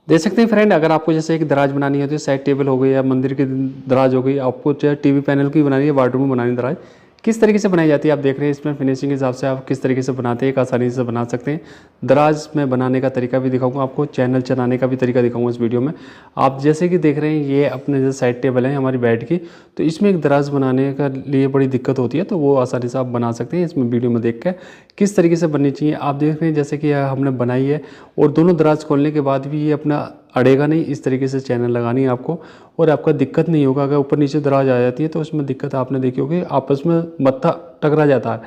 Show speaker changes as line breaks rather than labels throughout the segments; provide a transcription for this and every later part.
देख सकते हैं फ्रेंड, अगर आपको जैसे एक दराज बनानी है तो साइड टेबल हो गई या मंदिर की दराज हो गई, आपको चाहे टीवी पैनल की बनानी है, वार्डरोब में बनानी है दराज, किस तरीके से बनाई जाती है आप देख रहे हैं। इसमें फिनिशिंग के हिसाब से आप किस तरीके से बनाते हैं, एक आसानी से बना सकते हैं। दराज में बनाने का तरीका भी दिखाऊंगा आपको, चैनल चलाने का भी तरीका दिखाऊंगा इस वीडियो में। आप जैसे कि देख रहे हैं ये अपने जो साइड टेबल है हमारी बेड की, तो इसमें एक दराज बनाने का लिए बड़ी दिक्कत होती है, तो वो आसानी से आप बना सकते हैं इसमें वीडियो में देख के किस तरीके से बननी चाहिए। आप देख रहे हैं जैसे कि हमने बनाई है, और दोनों दराज खोलने के बाद भी ये अपना अड़ेगा नहीं। इस तरीके से चैनल लगानी है आपको, और आपका दिक्कत नहीं होगा। अगर ऊपर नीचे दराज आ जाती है तो उसमें दिक्कत आपने देखी होगी, आपस में मत्था टकरा जाता है,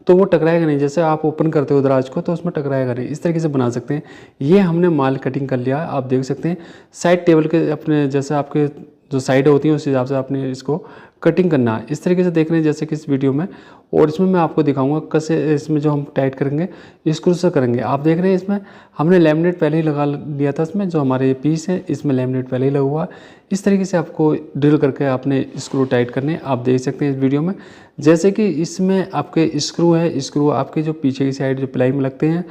तो वो टकराएगा नहीं। जैसे आप ओपन करते हो दराज को तो उसमें टकराएगा नहीं। इस तरीके से बना सकते हैं। ये हमने माल कटिंग कर लिया है, आप देख सकते हैं। साइड टेबल के अपने जैसे आपके जो साइड होती हैं उस हिसाब से आपने इसको कटिंग करना है। इस तरीके से देख रहे हैं जैसे कि इस वीडियो में, और इसमें मैं आपको दिखाऊंगा कैसे इसमें जो हम टाइट करेंगे स्क्रू से करेंगे। आप देख रहे हैं इसमें हमने लैमिनेट पहले ही लगा लिया था। इसमें जो हमारे पीस है इसमें लैमिनेट पहले ही लगा हुआ है। इस तरीके से आपको ड्रिल करके आपने स्क्रू टाइट करने हैं। आप देख सकते हैं इस वीडियो में, जैसे कि इसमें आपके स्क्रू है, स्क्रू आपके जो पीछे की साइड जो प्लाई में लगते हैं,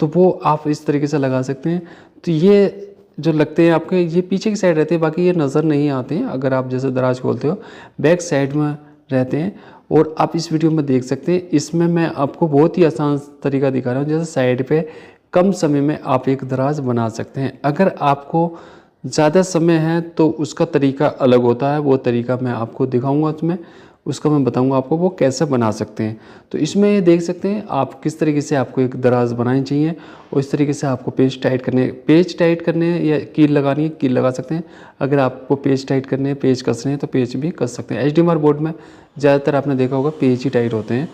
तो वो आप इस तरीके से लगा सकते हैं। तो ये जो लगते हैं आपके ये पीछे की साइड रहते हैं, बाकी ये नज़र नहीं आते हैं। अगर आप जैसे दराज खोलते हो बैक साइड में रहते हैं, और आप इस वीडियो में देख सकते हैं। इसमें मैं आपको बहुत ही आसान तरीका दिखा रहा हूँ, जैसे साइड पे कम समय में आप एक दराज बना सकते हैं। अगर आपको ज़्यादा समय है तो उसका तरीका अलग होता है, वो तरीका मैं आपको दिखाऊंगा उसमें, उसका मैं बताऊंगा आपको वो कैसे बना सकते हैं। तो इसमें ये देख सकते हैं आप किस तरीके से आपको एक दराज बनानी चाहिए, और इस तरीके से आपको पेच टाइट करने, पेच टाइट करने हैं या कील लगानी है, कील लगा सकते हैं। अगर आपको पेच टाइट करने हैं, पेच कसने हैं तो पेच भी कस सकते हैं। HDMR बोर्ड में ज़्यादातर आपने देखा होगा पेच ही टाइट होते हैं,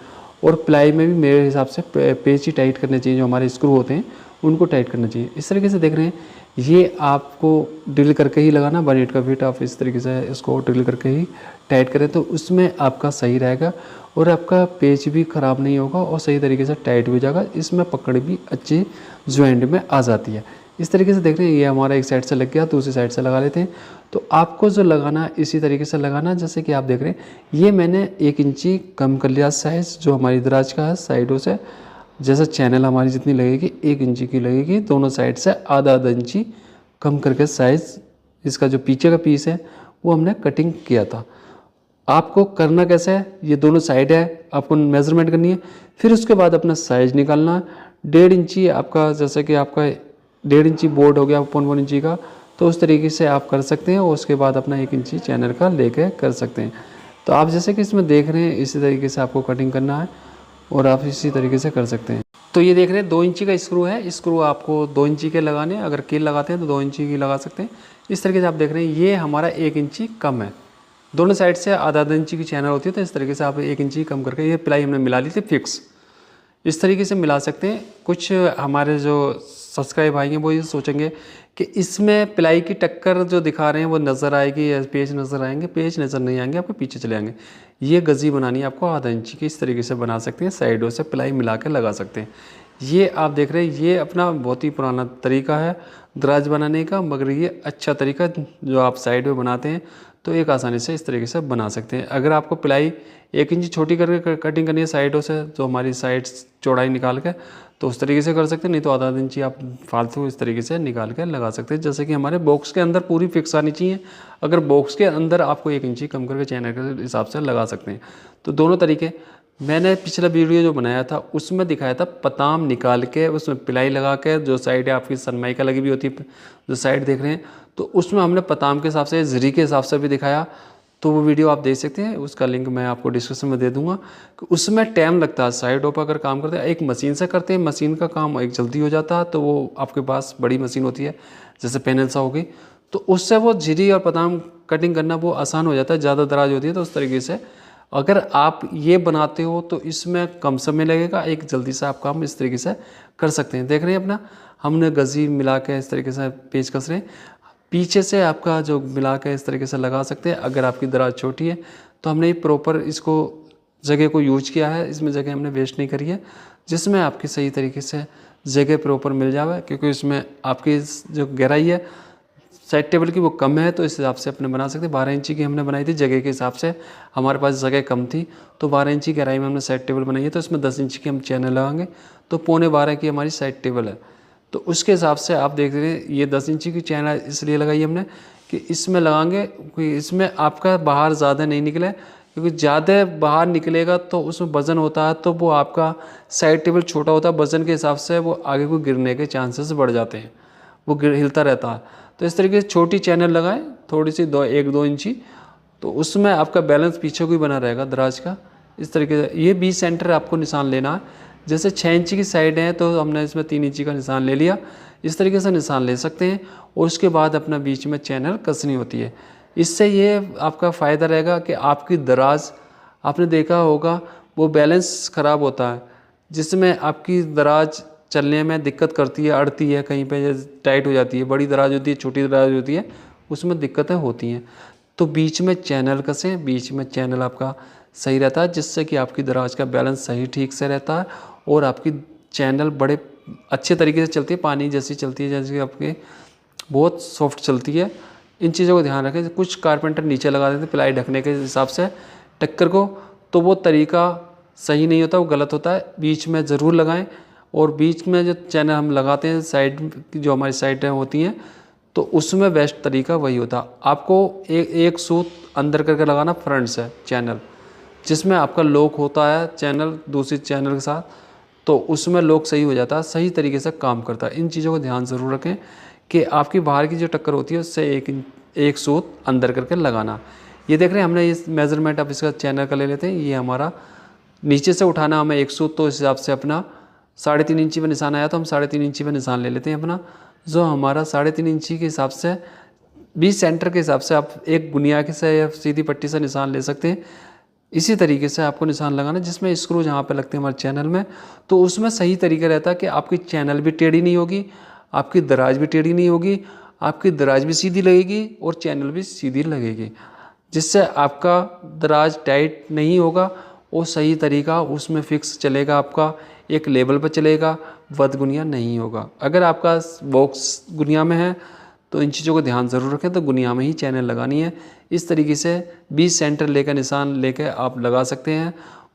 और प्लाई में भी मेरे हिसाब से पेच ही टाइट करने चाहिए। जो हमारे स्क्रू होते हैं उनको टाइट करना चाहिए। इस तरीके से देख रहे हैं, ये आपको ड्रिल करके ही लगाना। 1/8 का फीट आप इस तरीके से इसको ड्रिल करके ही टाइट करें तो उसमें आपका सही रहेगा, और आपका पेच भी ख़राब नहीं होगा, और सही तरीके से टाइट भी हो जाएगा। इसमें पकड़ भी अच्छी ज्वाइंट में आ जाती है। इस तरीके से देख रहे हैं ये हमारा एक साइड से लग गया, दूसरी साइड से लगा लेते हैं। तो आपको जो लगाना है इसी तरीके से लगाना, जैसे कि आप देख रहे हैं ये मैंने 1 इंची कम कर लिया साइज़ जो हमारी दराज का है साइडों से। जैसा चैनल हमारी जितनी लगेगी 1 इंची की लगेगी, दोनों साइड से आधा आधा इंची कम करके साइज़ इसका जो पीछे का पीस है वो हमने कटिंग किया था। आपको करना कैसे है, ये दोनों साइड है आपको मेज़रमेंट करनी है, फिर उसके बाद अपना साइज़ निकालना है। 1.5 इंची आपका, जैसे कि आपका 1.5 इंची बोर्ड हो गया 1.1 इंची का, तो उस तरीके से आप कर सकते हैं, और उसके बाद अपना 1 इंची चैनल का लेके कर सकते हैं। तो आप जैसे कि इसमें देख रहे हैं इसी तरीके से आपको कटिंग करना है, और आप इसी तरीके से कर सकते हैं। तो ये देख रहे हैं 2 इंची का स्क्रू है, स्क्रू आपको 2 इंची के लगाने हैं। अगर कील लगाते हैं तो 2 इंची की लगा सकते हैं। इस तरीके से आप देख रहे हैं ये हमारा 1 इंची कम है, दोनों साइड से आधा आधा इंची की चैनल होती है, तो इस तरीके से आप 1 इंची कम करके ये प्लाई हमने मिला ली थी फिक्स। इस तरीके से मिला सकते हैं। कुछ हमारे जो सब्सक्राइब भाई हैं वो ये सोचेंगे कि इसमें प्लाई की टक्कर जो दिखा रहे हैं वो नज़र आएगी या पेज नज़र आएंगे। पेज नज़र नहीं आएंगे, आपके पीछे चले आएंगे। ये गज़ी बनानी है आपको आधा इंची की, इस तरीके से बना सकते हैं। साइडों से प्लाई मिला के लगा सकते हैं। ये आप देख रहे हैं ये अपना बहुत ही पुराना तरीका है दराज बनाने का, मगर ये अच्छा तरीका जो आप साइड में बनाते हैं तो एक आसानी से इस तरीके से बना सकते हैं। अगर आपको प्लाई 1 इंची छोटी करके कटिंग करनी है साइडों से, जो हमारी साइड चौड़ाई निकाल के, तो उस तरीके से कर सकते हैं। नहीं तो आधा इंची आप फालतू इस तरीके से निकाल के लगा सकते हैं। जैसे कि हमारे बॉक्स के अंदर पूरी फिक्स आनी चाहिए। अगर बॉक्स के अंदर आपको 1 इंची कम करके चैनल के हिसाब से लगा सकते हैं। तो दोनों तरीके मैंने पिछला वीडियो जो बनाया था उसमें दिखाया था, पताम निकाल के उसमें पिलाई लगा के, जो साइड है आपकी सनमाइका लगी हुई होती है, जो साइड देख रहे हैं, तो उसमें हमने पताम के हिसाब से, जरी के हिसाब से भी दिखाया। तो वो वीडियो आप देख सकते हैं, उसका लिंक मैं आपको डिस्क्रिप्शन में दे दूंगा। उसमें टाइम लगता है, साइडों पर अगर काम करते हैं एक मशीन से करते हैं, मशीन का काम एक जल्दी हो जाता है। तो वो आपके पास बड़ी मशीन होती है जैसे पैनल सा हो गई, तो उससे वो झिरी और पताम कटिंग करना वो आसान हो जाता है। ज़्यादा दराज होती है तो उस तरीके से अगर आप ये बनाते हो तो इसमें कम समय लगेगा, एक जल्दी से आप काम इस तरीके से कर सकते हैं। देख रहे हैं अपना हमने गज़ी मिला के इस तरीके से पेच कस रहे हैं। पीछे से आपका जो मिला के इस तरीके से लगा सकते हैं। अगर आपकी दराज छोटी है तो हमने प्रॉपर इसको जगह को यूज किया है, इसमें जगह हमने वेस्ट नहीं करी है, जिसमें आपकी सही तरीके से जगह प्रॉपर मिल जाए। क्योंकि इसमें आपकी जो गहराई है साइड टेबल की वो कम है, तो इस हिसाब से अपने बना सकते हैं। 12 इंची की हमने बनाई थी, जगह के हिसाब से हमारे पास जगह कम थी, तो 12 इंची गहराई में हमने साइड टेबल बनाई है। तो इसमें 10 इंच की हम चैनल लगाएंगे, तो 11.25 की हमारी साइड टेबल है। तो उसके हिसाब से आप देख रहे हैं ये 10 इंची की चैन इसलिए लगाई हमने कि इसमें लगाएंगे कि इसमें आपका बाहर ज़्यादा नहीं निकले, क्योंकि ज़्यादा बाहर निकलेगा तो उसमें वज़न होता है तो वो आपका साइड टेबल छोटा होता है, वज़न के हिसाब से वो आगे को गिरने के चांसेस बढ़ जाते हैं, वो हिलता रहता है। तो इस तरीके से छोटी चैनल लगाएं, थोड़ी सी 1-2 इंची, तो उसमें आपका बैलेंस पीछे को ही बना रहेगा दराज का। इस तरीके से ये 20 सेंटर आपको निशान लेना है। जैसे 6 इंची की साइड है तो हमने इसमें 3 इंची का निशान ले लिया, इस तरीके से निशान ले सकते हैं। और उसके बाद अपना बीच में चैनल कसनी होती है। इससे ये आपका फ़ायदा रहेगा कि आपकी दराज, आपने देखा होगा वो बैलेंस ख़राब होता है, जिसमें आपकी दराज चलने में दिक्कत करती है, अड़ती है, कहीं पे टाइट हो जाती है। बड़ी दराज होती है, छोटी दराज होती है, उसमें दिक्कतें होती हैं। तो बीच में चैनल कसें, बीच में चैनल आपका सही रहता है, जिससे कि आपकी दराज का बैलेंस सही ठीक से रहता है और आपकी चैनल बड़े अच्छे तरीके से चलती है, पानी जैसी चलती है, जैसे कि आपके बहुत सॉफ्ट चलती है। इन चीज़ों को ध्यान रखें। कुछ कारपेंटर नीचे लगा देते प्लाई ढकने के हिसाब से टक्कर को, तो वो तरीका सही नहीं होता, वो गलत होता है। बीच में ज़रूर लगाएं। और बीच में जो चैनल हम लगाते हैं साइड की, जो हमारी साइडें होती हैं, तो उसमें बेस्ट तरीका वही होता। आपको एक सूत अंदर करके लगाना फ्रंट से चैनल, जिसमें आपका लॉक होता है चैनल दूसरी चैनल के साथ, तो उसमें लॉक सही हो जाता है, सही तरीके से काम करता है। इन चीज़ों को ध्यान ज़रूर रखें कि आपकी बाहर की जो टक्कर होती है उससे एक सूत अंदर करके लगाना। ये देख रहे हैं हमने इस मेज़रमेंट, अब इसका चैनल का ले लेते हैं। ये हमारा नीचे से उठाना हमें एक सूत, तो इस हिसाब से अपना 3.5 इंची में निशान आया तो हम 3.5 इंची में निशान ले लेते हैं अपना। जो हमारा 3.5 इंची के हिसाब से 20 सेंटर के हिसाब से आप एक बुनिया के से या सीधी पट्टी से निशान ले सकते हैं। इसी तरीके से आपको निशान लगाना, जिसमें स्क्रू जहाँ पे लगते हैं हमारे चैनल में, तो उसमें सही तरीका रहता है कि आपकी चैनल भी टेढ़ी नहीं होगी, आपकी दराज भी टेढ़ी नहीं होगी, आपकी दराज भी सीधी लगेगी और चैनल भी सीधी लगेगी, जिससे आपका दराज टाइट नहीं होगा और सही तरीका उसमें फिक्स चलेगा, आपका एक लेवल पर चलेगा, वध गुनिया नहीं होगा। अगर आपका बॉक्स गुनिया में है तो इन चीज़ों को ध्यान ज़रूर रखें, तो गुनिया में ही चैनल लगानी है। इस तरीके से 20 सेंटर लेकर निशान लेकर आप लगा सकते हैं।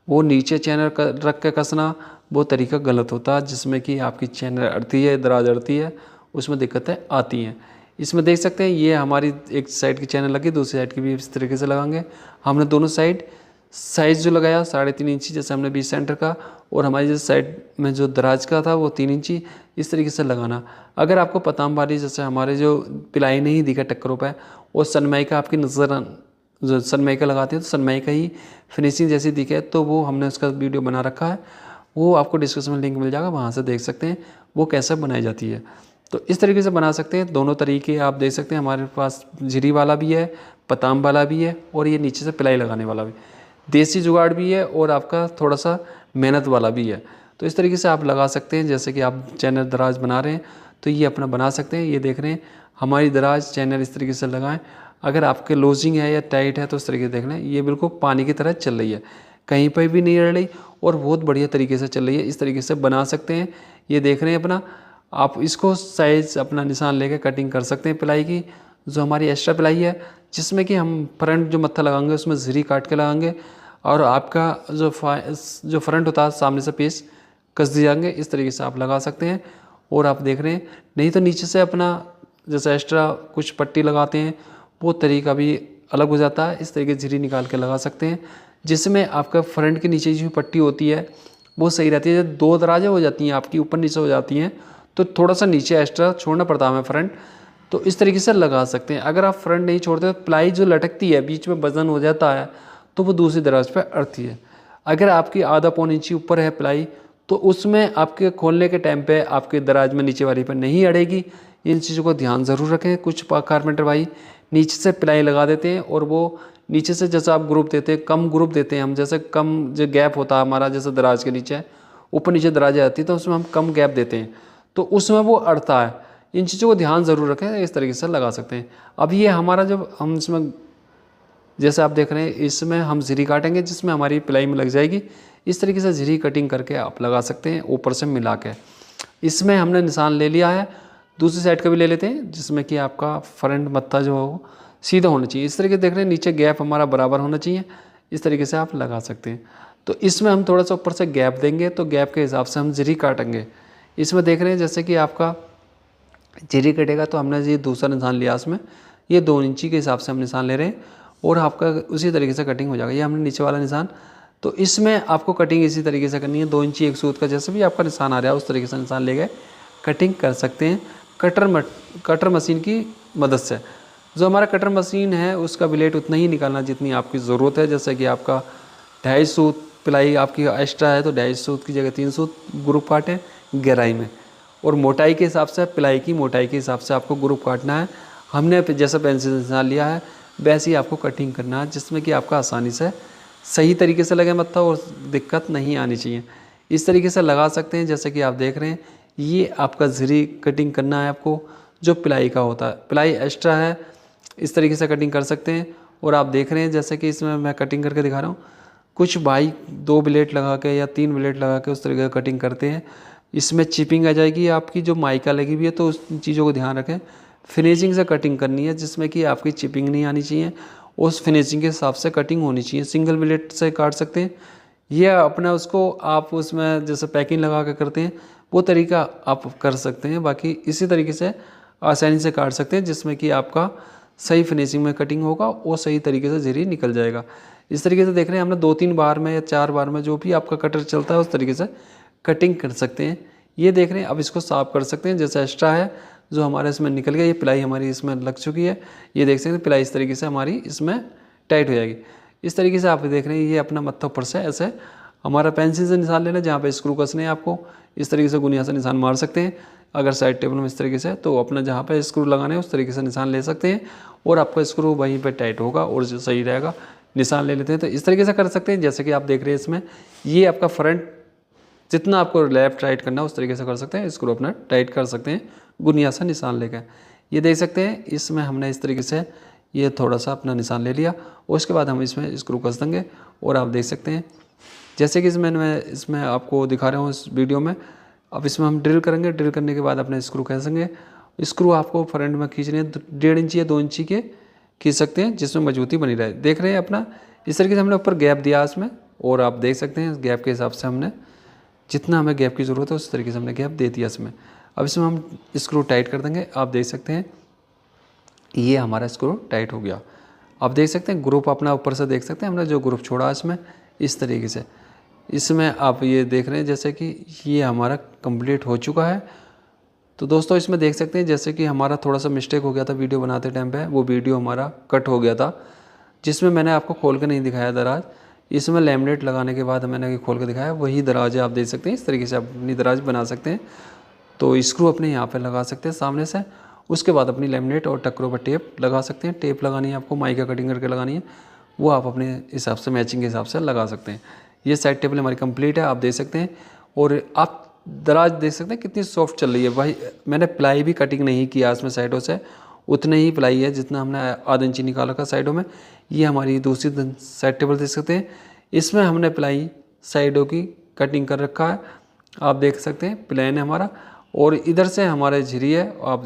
वो नीचे चैनल रख के कसना वो तरीका गलत होता है, जिसमें कि आपकी चैनल अड़ती है, दराज अड़ती है, उसमें दिक्कतें आती हैं। इसमें देख सकते हैं ये हमारी एक साइड की चैनल लगी, दूसरी साइड की भी इस तरीके से लगाएंगे। हमने दोनों साइड साइज़ जो लगाया 3.5 इंची, जैसे हमने 20 सेंटर का, और हमारी जो साइड में जो दराज का था वो 3 इंची, इस तरीके से लगाना। अगर आपको पताम वाली जैसे हमारे जो पिलाई नहीं दिखा टक्करों पर, और सनमाइका आपकी नज़र, जो सनमाइका लगाते हैं तो सनमाइका ही फिनिशिंग जैसी दिखे, तो वो हमने उसका वीडियो बना रखा है, वो आपको डिस्क्रिप्शन में लिंक मिल जाएगा, वहाँ से देख सकते हैं वो कैसे बनाई जाती है। तो इस तरीके से बना सकते हैं। दोनों तरीके आप देख सकते हैं, हमारे पास झिरी वाला भी है, पताम वाला भी है, और ये नीचे से पिलाई लगाने वाला भी, देसी जुगाड़ भी है, और आपका थोड़ा सा मेहनत वाला भी है। तो इस तरीके से आप लगा सकते हैं। जैसे कि आप चैनल दराज बना रहे हैं तो ये अपना बना सकते हैं। ये देख रहे हैं हमारी दराज चैनल इस तरीके से लगाएं। अगर आपके लूजिंग है या टाइट है तो इस तरीके से देख लें, ये बिल्कुल पानी की तरह चल रही है, कहीं पर भी नहीं रह रही और बहुत बढ़िया तरीके से चल रही है। इस तरीके से बना सकते हैं। ये देख रहे हैं अपना, आप इसको साइज़ अपना निशान लेके कटिंग कर सकते हैं पिलाई की। जो हमारी एक्स्ट्रा पिलाई है, जिसमें कि हम फ्रंट जो मत्था लगाएंगे उसमें ज़री काट के लगाएंगे, और आपका जो फ्रंट होता है सामने से पीस कस दिए जाएंगे। इस तरीके से आप लगा सकते हैं। और आप देख रहे हैं, नहीं तो नीचे से अपना जैसे एक्स्ट्रा कुछ पट्टी लगाते हैं वो तरीका भी अलग हो जाता है। इस तरीके से झिरी निकाल के लगा सकते हैं, जिसमें आपका फ्रंट के नीचे जो पट्टी होती है वो सही रहती है। जब 2 दराजें हो जाती हैं आपकी ऊपर नीचे हो जाती हैं, तो थोड़ा सा नीचे एक्स्ट्रा छोड़ना पड़ता है हमें फ्रंट, तो इस तरीके से लगा सकते हैं। अगर आप फ्रंट नहीं छोड़ते तो प्लाई जो लटकती है बीच में वजन हो जाता है, तो वो दूसरी दराज पर अड़ती है। अगर आपकी आधा पौन इंची ऊपर है प्लाई, तो उसमें आपके खोलने के टाइम पे आपके दराज में नीचे वाली पर नहीं अड़ेगी। इन चीज़ों को ध्यान ज़रूर रखें। कुछ कारपेंटर भाई नीचे से प्लाई लगा देते हैं, और वो नीचे से जैसा आप ग्रुप देते हैं, कम ग्रुप देते हैं हम, जैसे कम जो गैप होता है हमारा, जैसे दराज के नीचे ऊपर नीचे दराज आती है तो उसमें हम कम गैप देते हैं, तो उसमें वो अड़ता है। इन चीज़ों को ध्यान ज़रूर रखें। इस तरीके से लगा सकते हैं। अब ये हमारा जब हम इसमें, जैसे आप देख रहे हैं, इसमें हम ज़री काटेंगे जिसमें हमारी पिलाई में लग जाएगी। इस तरीके से ज़री कटिंग करके आप लगा सकते हैं ऊपर से मिला के। इसमें हमने निशान ले लिया है, दूसरी साइड का भी ले लेते हैं, जिसमें कि आपका फ्रंट मत्था जो हो सीधा होना चाहिए। इस तरीके से देख रहे हैं, नीचे गैप हमारा बराबर होना चाहिए। इस तरीके से आप लगा सकते हैं। तो इसमें हम थोड़ा सा ऊपर से गैप देंगे, तो गैप के हिसाब से हम ज़री काटेंगे इसमें देख रहे हैं जैसे कि आपका झिरी कटेगा तो हमने ये दूसरा निशान लिया, इसमें ये 2 इंची के हिसाब से हम निशान ले रहे हैं और आपका उसी तरीके से कटिंग हो जाएगा। ये हमने नीचे वाला निशान, तो इसमें आपको कटिंग इसी तरीके से करनी है। 2 इंची एक सूत का जैसे भी आपका निशान आ रहा है उस तरीके से निशान ले गए कटिंग कर सकते हैं कटर मशीन की मदद से। जो हमारा कटर मशीन है उसका ब्लेड उतना ही निकालना जितनी आपकी ज़रूरत है। जैसे कि आपका 2.5 सूत पिलाई आपकी एक्स्ट्रा है तो 2.5 सूत की जगह 3 सूत ग्रुप काटें गहराई में, और मोटाई के हिसाब से पिलाई की मोटाई के हिसाब से आपको ग्रुप काटना है। हमने जैसा पेंसिल निशान लिया है वैसे ही आपको कटिंग करना है, जिसमें कि आपका आसानी से सही तरीके से लगे मत्था और दिक्कत नहीं आनी चाहिए। इस तरीके से लगा सकते हैं। जैसे कि आप देख रहे हैं ये आपका ज़री कटिंग करना है आपको, जो पिलाई का होता है, पिलाई एक्स्ट्रा है, इस तरीके से कटिंग कर सकते हैं। और आप देख रहे हैं जैसे कि इसमें मैं कटिंग करके दिखा रहा हूँ, कुछ भाई 2 ब्लेड लगा के या 3 ब्लेड लगा के उस तरीके से कटिंग करते हैं। इसमें चिपिंग आ जाएगी आपकी, जो माइका लगी हुई है, तो उस चीज़ों को ध्यान रखें। फिनिशिंग से कटिंग करनी है जिसमें कि आपकी चिपिंग नहीं आनी चाहिए, उस फिनिशिंग के हिसाब से कटिंग होनी चाहिए। सिंगल ब्लेड से काट सकते हैं या अपना उसको आप उसमें जैसे पैकिंग लगा के करते हैं वो तरीका आप कर सकते हैं। बाकी इसी तरीके से आसानी से काट सकते हैं जिसमें कि आपका सही फिनिशिंग में कटिंग होगा और सही तरीके से ज़री निकल जाएगा। इस तरीके से देख रहे हैं हमने 2-3 बार में या 4 बार में जो भी आपका कटर चलता है उस तरीके से कटिंग कर सकते हैं। ये देख रहे हैं, अब इसको साफ कर सकते हैं। जैसे एक्स्ट्रा है जो हमारे इसमें निकल गया, ये पिलाई हमारी इसमें लग चुकी है, ये देख सकते हैं पिलाई इस तरीके से हमारी इसमें टाइट हो जाएगी। इस तरीके से आप देख रहे हैं ये अपना मत्था ऊपर से ऐसे हमारा पेंसिल से निशान लेना, जहाँ पे स्क्रू कसने हैं आपको इस तरीके से गुनिया से निशान मार सकते हैं। अगर साइड टेबल में इस तरीके से, तो अपना जहाँ पे स्क्रू लगाने हैं उस तरीके से निशान ले सकते हैं और आपका स्क्रू वहीं पे टाइट होगा और जो सही रहेगा निशान ले लेते हैं। तो इस तरीके से कर सकते हैं। जैसे कि आप देख रहे हैं इसमें ये आपका फ्रंट जितना आपको लेफ्ट राइट करना है उस तरीके से कर सकते हैं, स्क्रू अपना टाइट कर सकते हैं गुनिया से निशान लेकर। ये देख सकते हैं इसमें हमने इस तरीके से ये थोड़ा सा अपना निशान ले लिया और उसके बाद हम इसमें स्क्रू कस देंगे। और आप देख सकते हैं जैसे कि इसमें आपको दिखा रहा हूँ इस वीडियो में। अब इसमें हम ड्रिल करेंगे, ड्रिल करने के बाद अपने स्क्रू खींचेंगे। स्क्रू आपको फ्रंट में खींचने 1.5 इंची या 2 इंची के खींच सकते हैं जिसमें मजबूती बनी रहे। देख रहे हैं अपना इस तरीके से हमने ऊपर गैप दिया इसमें, और आप देख सकते हैं गैप के हिसाब से हमने जितना हमें गैप की ज़रूरत है उस तरीके से हमने गैप दे दिया इसमें। अब इसमें हम स्क्रू टाइट कर देंगे। आप देख सकते हैं ये हमारा स्क्रू टाइट हो गया। आप देख सकते हैं ग्रुप अपना ऊपर से देख सकते हैं हमने जो ग्रुप छोड़ा इसमें इस तरीके से। इसमें आप ये देख रहे हैं जैसे कि ये हमारा कंप्लीट हो चुका है। तो दोस्तों इसमें देख सकते हैं जैसे कि हमारा थोड़ा सा मिस्टेक हो गया था वीडियो बनाते टाइम पे, वो वीडियो हमारा कट हो गया था जिसमें मैंने आपको खोल के नहीं दिखाया दराज। इसमें लैमिनेट लगाने के बाद मैंने खोल के दिखाया, वही दराज है। आप देख सकते हैं इस तरीके से आप अपनी दराज बना सकते हैं। तो स्क्रू अपने यहाँ पर लगा सकते हैं सामने से, उसके बाद अपनी लैमिनेट और टक्करों पर टेप लगा सकते हैं। टेप लगानी है आपको, माइका कटिंग करके लगानी है, वो आप अपने हिसाब से मैचिंग के हिसाब से लगा सकते हैं। ये साइड टेबल हमारी कंप्लीट है, आप देख सकते हैं। और आप दराज देख सकते हैं कितनी सॉफ्ट चल रही है भाई। मैंने प्लाई भी कटिंग नहीं किया इसमें साइडों से, उतने ही प्लाई है जितना हमने आधा इंची निकाला था साइडों में। ये हमारी दूसरी साइड टेबल देख सकते हैं, इसमें हमने प्लाई साइडों की कटिंग कर रखा है। आप देख सकते हैं प्लेन है हमारा, और इधर से हमारे झिरी है। आप